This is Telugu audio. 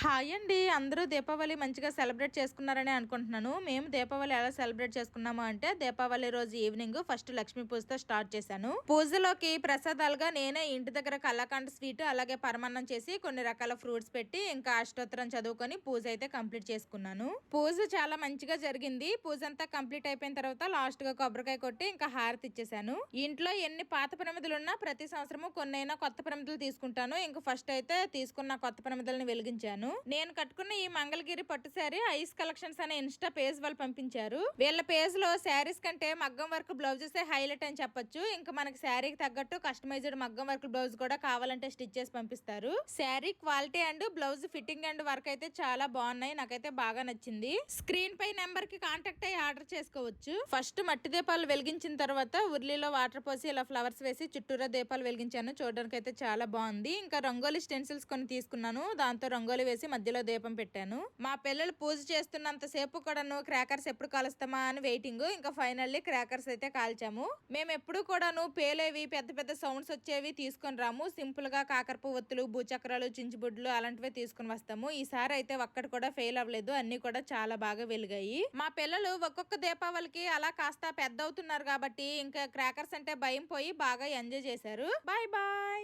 హాయ్ అండి. అందరూ దీపావళి మంచిగా సెలబ్రేట్ చేసుకున్నారని అనుకుంటున్నాను. మేము దీపావళి ఎలా సెలబ్రేట్ చేసుకున్నాము అంటే, దీపావళి రోజు ఈవినింగ్ ఫస్ట్ లక్ష్మీ పూజతో స్టార్ట్ చేశాను. పూజలోకి ప్రసాదాలుగా నేనే ఇంటి దగ్గర కల్లాకండ స్వీట్ అలాగే పరమాన్నం చేసి కొన్ని రకాల ఫ్రూట్స్ పెట్టి ఇంకా అష్టోత్తరం చదువుకొని పూజ అయితే కంప్లీట్ చేసుకున్నాను. పూజ చాలా మంచిగా జరిగింది. పూజ అంతా కంప్లీట్ అయిపోయిన తర్వాత లాస్ట్ గా కొబ్బరికాయ కొట్టి ఇంకా హారతి ఇచ్చేసాను. ఇంట్లో ఎన్ని పాత ప్రమిదలు ఉన్నా ప్రతి సంవత్సరము కొన్నైనా కొత్త ప్రమిదలు తీసుకుంటాను. ఇంకా ఫస్ట్ అయితే తీసుకున్న కొత్త ప్రమిదల్ని వెలిగించాను. నేను కట్టుకున్న ఈ మంగళగిరి పట్టు శారీ ఐస్ కలెక్షన్స్ అనే ఇన్స్టా పేజ్ వాళ్ళు పంపించారు. వీళ్ళ పేజ్ లో శారీస్ కంటే మగ్గం వర్క్ బ్లౌజెస్ హైలైట్ అని చెప్పొచ్చు. ఇంకా మనకి శారీకి తగ్గట్టు కస్టమైజ్డ్ మగ్గం వర్క్ బ్లౌజ్ కూడా కావాలంటే స్టిచ్ చేసి పంపిస్తారు. Sari quality and blouse fitting and work అయితే చాలా బాగున్నాయి. నాకైతే బాగా నచ్చింది. స్క్రీన్ పై నెంబర్ కి కాంటాక్ట్ అయ్యి ఆర్డర్ చేసుకోవచ్చు. ఫస్ట్ మట్టి దీపాలు వెలిగించిన తర్వాత ఉర్లీలో వాటర్ పోసి ఇలా ఫ్లవర్స్ వేసి చుట్టూరా దీపాలు వెలిగించాను. చూడడానికి అయితే చాలా బాగుంది. ఇంకా రంగోలీ స్టెన్సిల్స్ కొన్ని తీసుకున్నాను. దాంతో రంగోలీ వేసి మధ్యలో దీపం పెట్టాను. మా పిల్లలు పూజ చేస్తున్నంత సేపు కూడాను క్రాకర్స్ ఎప్పుడు కాలుస్తామా అని వెయిటింగ్. ఇంకా ఫైనల్లీ క్రాకర్స్ అయితే కాల్చాము. మేము ఎప్పుడు కూడాను పేలేవి పెద్ద పెద్ద సౌండ్స్ వచ్చేవి తీసుకొని రాము. సింపుల్ గా కాకరపు ఒత్తులు, భూచక్రాలు, చించుబుడ్లు అలాంటివి తీసుకుని వస్తాము. ఈసారి అయితే ఒక్కటి కూడా ఫెయిల్ అవ్వలేదు. అన్ని కూడా చాలా బాగా వెలిగాయి. మా పిల్లలు ఒక్కొక్క దీపావళికి అలా కాస్త పెద్ద అవుతున్నారు కాబట్టి ఇంకా క్రాకర్స్ అంటే భయం పోయి బాగా ఎంజాయ్ చేశారు. Bye bye.